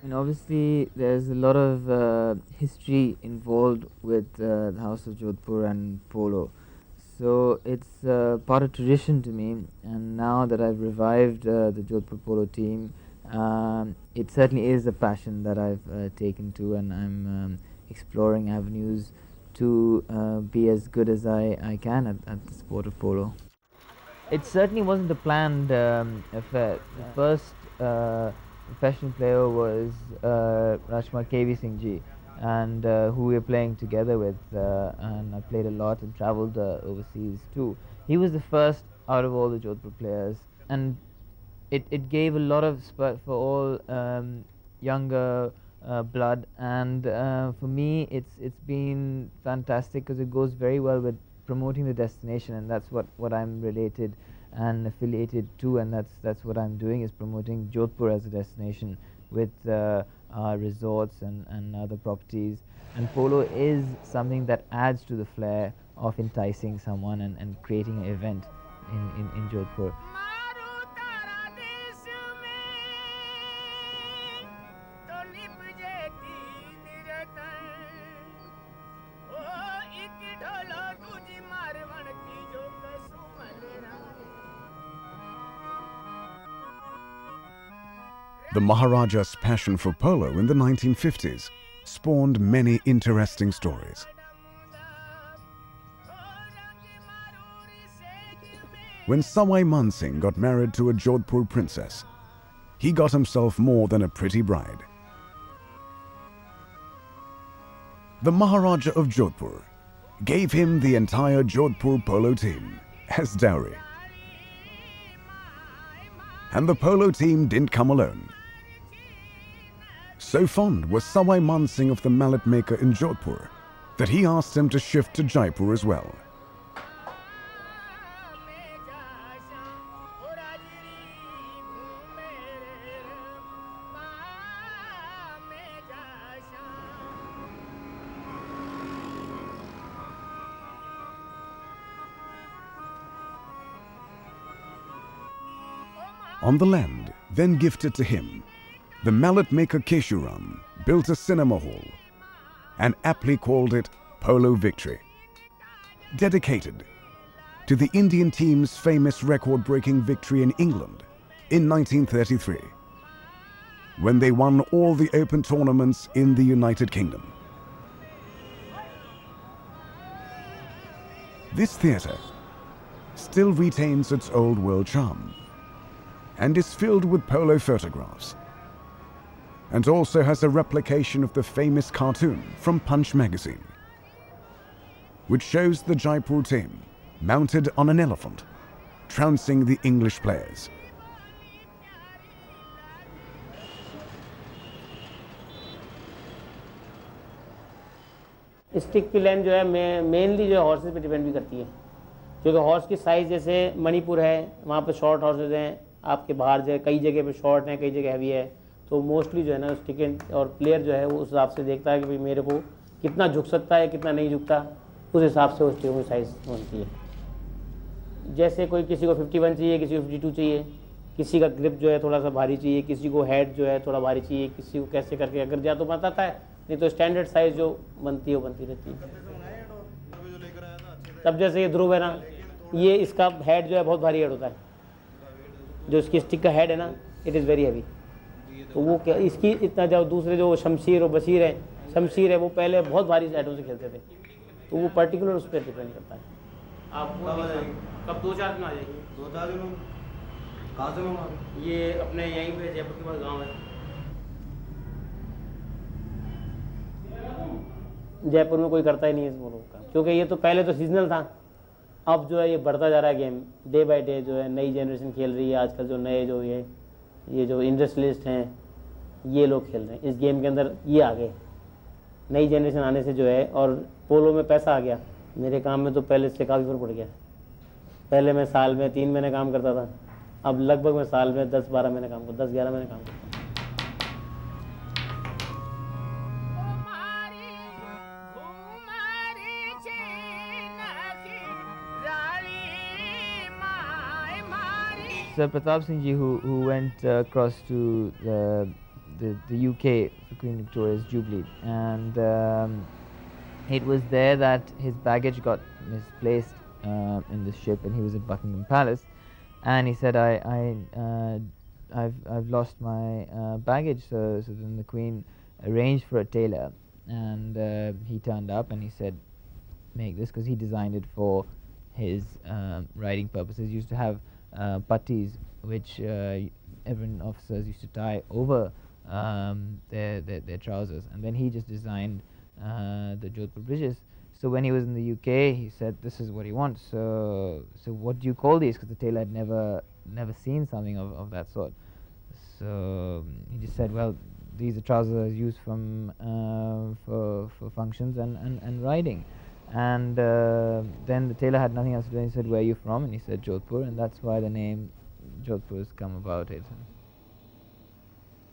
And obviously, there's a lot of history involved with the House of Jodhpur and Polo. So it's part of tradition to me, and now that I've revived the Jodhpur Polo team, it certainly is a passion that I've taken to, and I'm exploring avenues to be as good as I can at the sport of polo. It certainly wasn't a planned affair. The first professional player was Rajkumar KV Singh ji, and who we were playing together with, and I played a lot and travelled overseas too. He was the first out of all the Jodhpur players, and it gave a lot of spurt for all younger blood, and for me it's been fantastic because it goes very well with promoting the destination, and that's what I'm related and affiliated to, and that's what I'm doing, is promoting Jodhpur as a destination with our resorts and other properties. And polo is something that adds to the flair of enticing someone and creating an event in Jodhpur. The Maharaja's passion for polo in the 1950s spawned many interesting stories. When Sawai Man Singh got married to a Jodhpur princess, he got himself more than a pretty bride. The Maharaja of Jodhpur gave him the entire Jodhpur polo team as dowry. And the polo team didn't come alone. So fond was Sawai Man Singh of the mallet maker in Jodhpur that he asked him to shift to Jaipur as well. On the land then gifted to him, the mallet maker Keshuram built a cinema hall and aptly called it Polo Victory, dedicated to the Indian team's famous record-breaking victory in England in 1933, when they won all the open tournaments in the United Kingdom. This theatre still retains its old world charm and is filled with polo photographs, and also has a replication of the famous cartoon from Punch magazine, which shows the Jaipur team mounted on an elephant, trouncing the English players. Stick की length जो है mainly जो है horses पे depend भी करती है, क्योंकि हॉर्स की साइज़ जैसे मणिपुर है वहाँ पे शॉर्ट हॉर्सेस हैं, आपके बाहर जो है कई जगह पे शॉर्ट हैं, कई जगह हैवी है, तो मोस्टली जो है ना स्टिक और प्लेयर जो है वो उस हिसाब से देखता है कि भाई मेरे को कितना झुक सकता है कितना नहीं झुकता, उस हिसाब से वो स्टिक की साइज़ बनती है। जैसे कोई किसी को 51 चाहिए, किसी को 52 चाहिए, किसी का ग्रिप जो है थोड़ा सा भारी चाहिए, किसी को हेड जो है थोड़ा भारी चाहिए, किसी को कैसे करके अगर जा तो बताता है, नहीं तो स्टैंडर्ड साइज़ जो बनती है वो बनती रहती है। तब जैसे ये ध्रुव है ना, ये इसका हेड जो है बहुत भारी हेड होता है, जो इसकी स्टिक का हेड है ना इट इज़ वेरी हैवी, तो वो क्या इसकी इतना जो दूसरे जो शमशीर और बशीर है, शमशीर है वो पहले बहुत भारी हेडों से खेलते थे, तो वो पर्टिकुलर उस पर डिपेंड करता है। आप कब 2-4 दिन आ जाएंगे? 2-4 दिन कहाँ से? ये अपने यहीं पे जयपुर के पास गाँव है। जयपुर में कोई करता ही नहीं है इस बोलो का, क्योंकि ये तो पहले तो सीजनल था, अब जो है ये बढ़ता जा रहा है गेम, डे बाय डे जो है नई जनरेशन खेल रही है। आजकल जो नए जो ये जो इंडस्ट्रियलिस्ट हैं ये लोग खेल रहे हैं इस गेम के अंदर, ये आ गए नई जनरेशन आने से जो है, और पोलो में पैसा आ गया। मेरे काम में तो पहले से काफ़ी फर्क पड़ गया, पहले मैं साल में 3 महीने काम करता था, अब लगभग मैं साल में 10-12 महीने काम करता, 10-11 महीने काम करता हूँ। So Pratap Singh Ji, who went across to the UK for Queen Victoria's Jubilee, and it was there that his baggage got misplaced in the ship, and he was at Buckingham Palace, and he said, I've lost my baggage. So then the Queen arranged for a tailor, and he turned up and he said, make this, because he designed it for his riding purposes. He used to have putties which everyone officers used to tie over their trousers, and then he just designed the Jodhpur bridges. So when he was in the UK, he said, this is what he wants. So what do you call these? Because the tailor had never seen something of that sort. So he just said, well, these are trousers used from for functions and riding. And then the tailor had nothing else to do. He said, where are you from? And he said, Jodhpur, and that's why the name Jodhpur has come about it.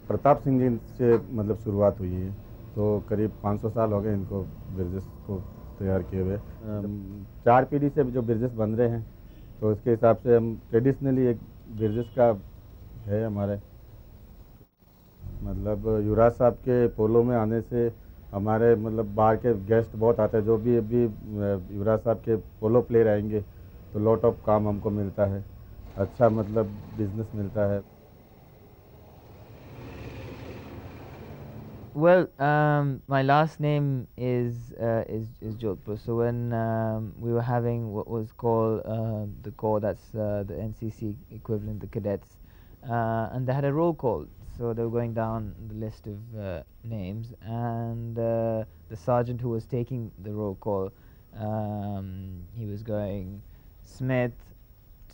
Pratap Singh ji से मतलब शुरुआत हुई है, तो करीब 500 साल हो गए इनको ब्रिजेस को तैयार किए हुए। 4 पीढ़ी से जो ब्रिजेस बन रहे हैं, तो उसके हिसाब से हम ट्रेडिशनली एक ब्रिजेस का है हमारे, मतलब युवराज साहब के पोलो में आने से हमारे मतलब बाहर के गेस्ट बहुत आते हैं। जो भी अभी युवराज साहब के पोलो प्लेयर आएंगे तो लॉट ऑफ काम हमको मिलता है, अच्छा मतलब बिजनेस मिलता है। Well, my last name is Jodhpur. So when we were having what was called the corps, that's the NCC equivalent, the cadets, and they had a roll call. So they were going down the list of names, and the sergeant who was taking the roll call, he was going Smith,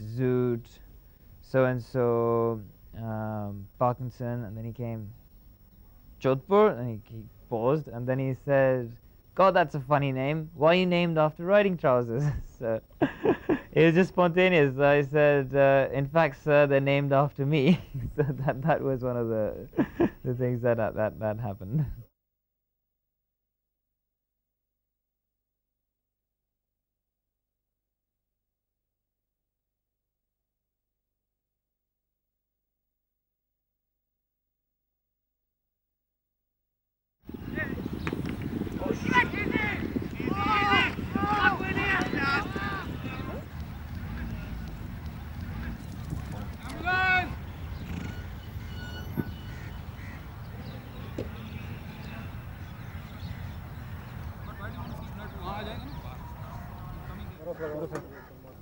Zoot, so and so, Parkinson, and then he came Jodhpur, and he paused, and then he said, God, that's a funny name. Why are you named after riding trousers? So it was just spontaneous. So I said, in fact, sir, they're named after me. So that was one of the things that happened.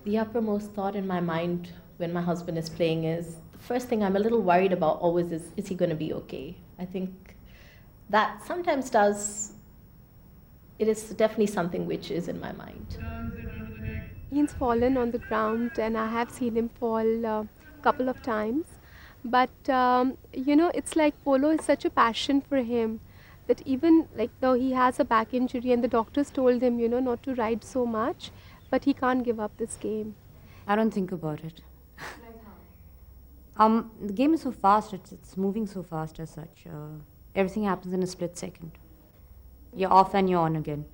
The uppermost thought in my mind when my husband is playing is, the first thing I'm a little worried about always is he going to be okay? I think that sometimes it is definitely something which is in my mind. He's fallen on the ground, and I have seen him fall a couple of times. But, it's like polo is such a passion for him that even like though he has a back injury and the doctors told him, not to ride so much, but he can't give up this game. I don't think about it. The game is so fast, it's moving so fast as such. Everything happens in a split second. You're off and you're on again.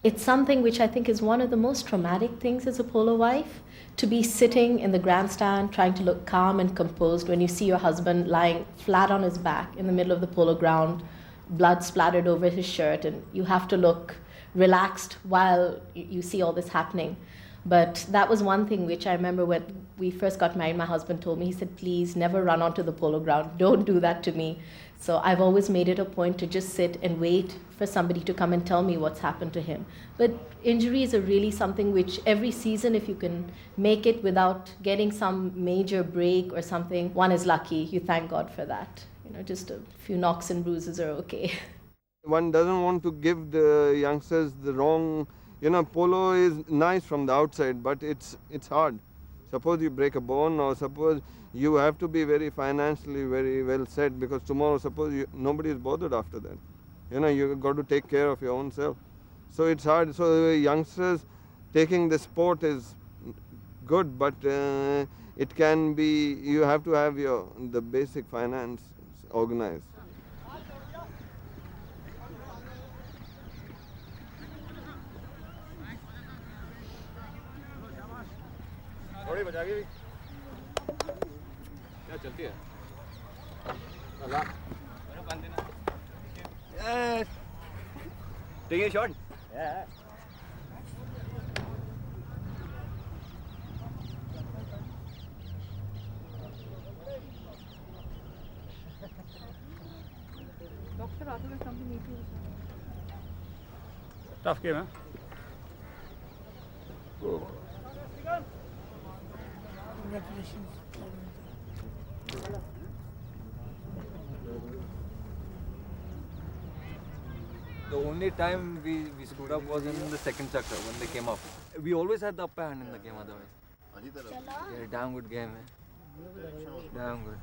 It's something which I think is one of the most traumatic things as a polo wife, to be sitting in the grandstand trying to look calm and composed when you see your husband lying flat on his back in the middle of the polo ground, blood splattered over his shirt, and you have to look relaxed while you see all this happening. But that was one thing which I remember when we first got married, my husband told me, he said, please never run onto the polo ground. Don't do that to me. So I've always made it a point to just sit and wait for somebody to come and tell me what's happened to him. But injuries are really something which every season, if you can make it without getting some major break or something, one is lucky. You thank God for that. Just a few knocks and bruises are okay. One doesn't want to give the youngsters the wrong, polo is nice from the outside, but it's hard. Suppose you break a bone, or suppose you have to be very financially very well set, because tomorrow suppose nobody is bothered after that. You got to take care of your own self. So it's hard. So youngsters taking the sport is good, but it can be, you have to have the basic finance organized. क्या चलती है? Taking a shot? Yeah. Tough game, huh? Congratulations. The only time we screwed up was in the second Chukker when they came up. We always had the upper hand in the game otherwise. Yeah, damn good game, man. Damn good.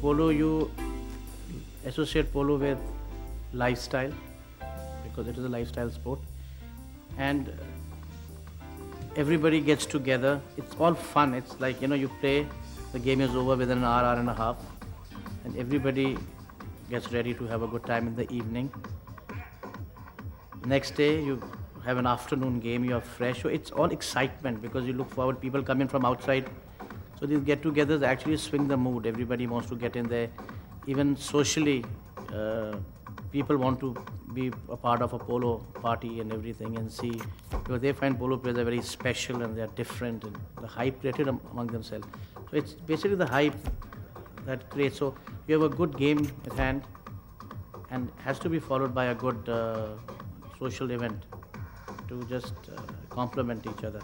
Polo, you associate polo with lifestyle because it is a lifestyle sport, and everybody gets together. It's all fun. It's like, you play, the game is over within an hour, hour and a half, and everybody gets ready to have a good time in the evening. Next day you have an afternoon game, you are fresh. So it's all excitement because you look forward, people come in from outside. So these get-togethers actually swing the mood. Everybody wants to get in there. Even socially, people want to be a part of a polo party and everything and see, because they find polo players are very special and they are different and the hype created among themselves. So it's basically the hype that creates. So you have a good game at hand and has to be followed by a good social event to just complement each other.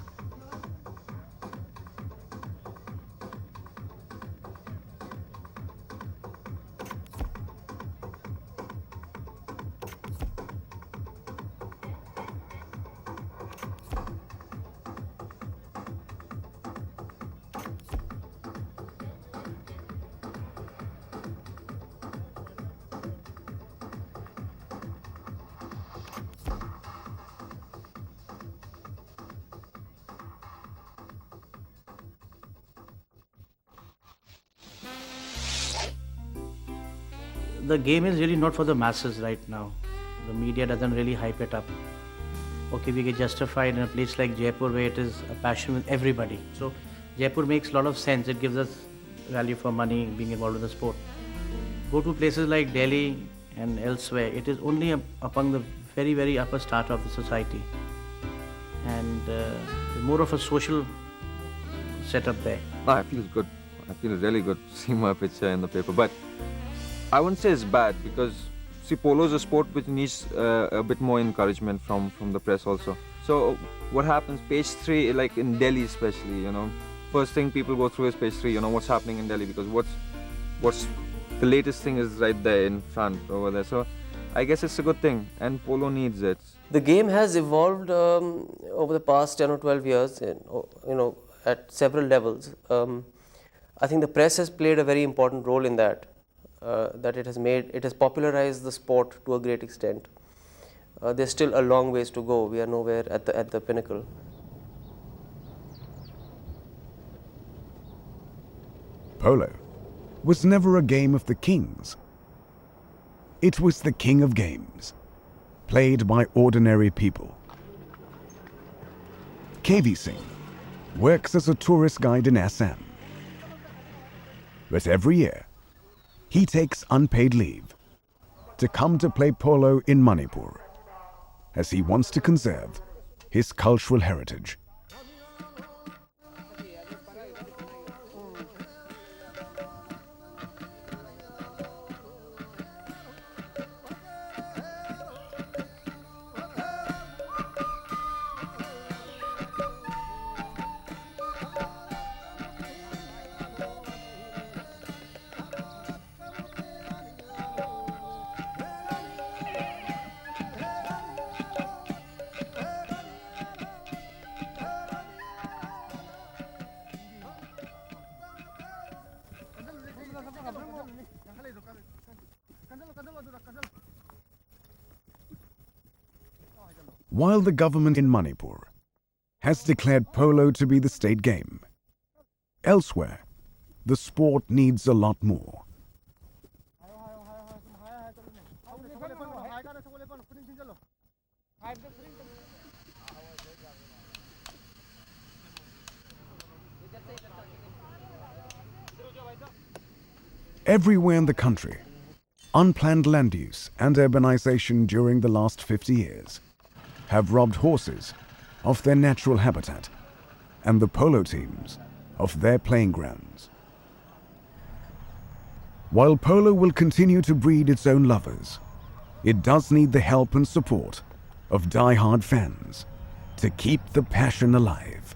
The game is really not for the masses right now. The media doesn't really hype it up. Okay, we get justified in a place like Jaipur where it is a passion with everybody. So Jaipur makes a lot of sense. It gives us value for money being involved in the sport. Go to places like Delhi and elsewhere, it is only among the very, very upper strata of the society. And more of a social setup there. I feel good. I feel really good seeing my picture in the paper. But I wouldn't say it's bad because, see, polo is a sport which needs a bit more encouragement from the press also. So what happens, page 3, like in Delhi especially, first thing people go through is page 3, what's happening in Delhi, because what's the latest thing is right there in front over there. So I guess it's a good thing and polo needs it. The game has evolved over the past 10 or 12 years, at several levels. I think the press has played a very important role in that. That it has popularized the sport to a great extent. There's still a long ways to go. We are nowhere at the pinnacle. Polo was never a game of the kings. It was the king of games, played by ordinary people. KV Singh works as a tourist guide in Assam. But every year, he takes unpaid leave to come to play polo in Manipur, as he wants to conserve his cultural heritage. While the government in Manipur has declared polo to be the state game, elsewhere, the sport needs a lot more. Everywhere in the country, unplanned land use and urbanization during the last 50 years have robbed horses of their natural habitat and the polo teams of their playing grounds. While polo will continue to breed its own lovers, it does need the help and support of die-hard fans to keep the passion alive.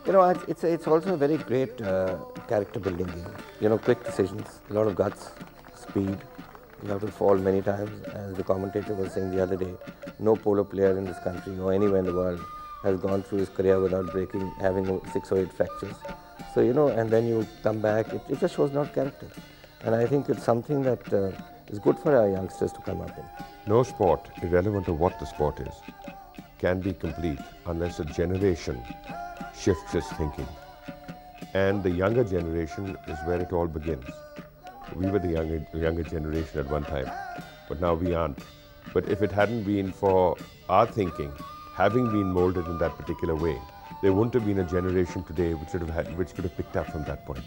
You know, it's also a very great character building game. You know, quick decisions, a lot of guts, speed. You have to fall many times. As the commentator was saying the other day, no polo player in this country or anywhere in the world has gone through his career without having 6 or 8 fractures. So, you know, and then you come back, it just shows a lot of character. And I think it's something that is good for our youngsters to come up in. No sport, irrelevant of what the sport is, can be complete unless a generation shifts its thinking. And the younger generation is where it all begins. We were the younger generation at one time, but now we aren't. But if it hadn't been for our thinking, having been molded in that particular way, there wouldn't have been a generation today which could have picked up from that point.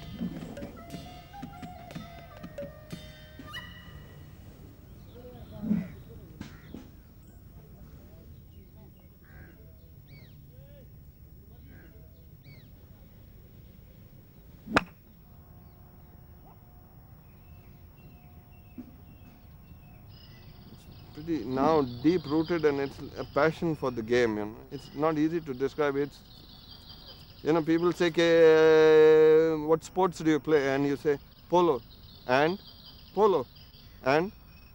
Now deep rooted, and it's a passion for the game. You know, it's not easy to describe. It's, you know, people say, what sports do you play? And you say polo, and polo, and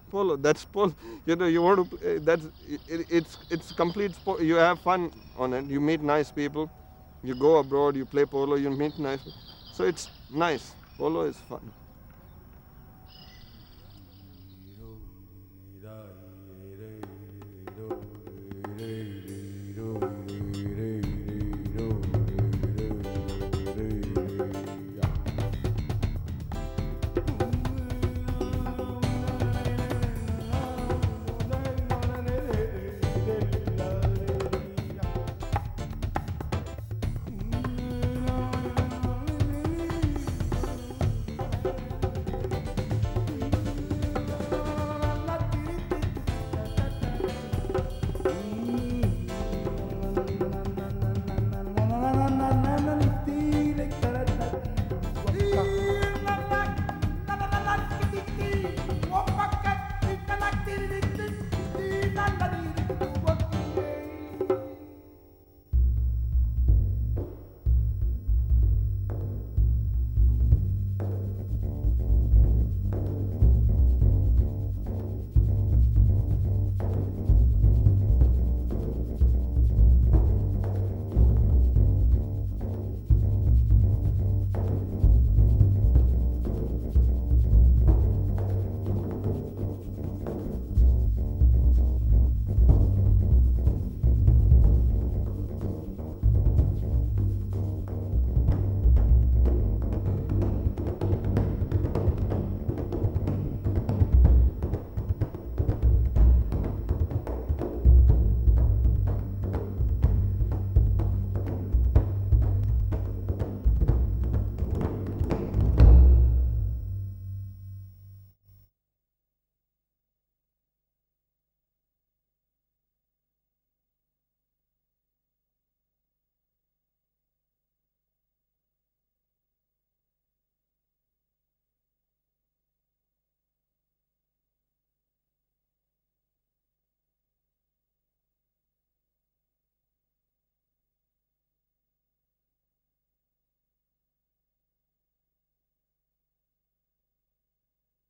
polo. That's polo. You know, you want to play, it's complete sport. You have fun on it. You meet nice people. You go abroad. You play polo. You meet nice people. So it's nice. Polo is fun.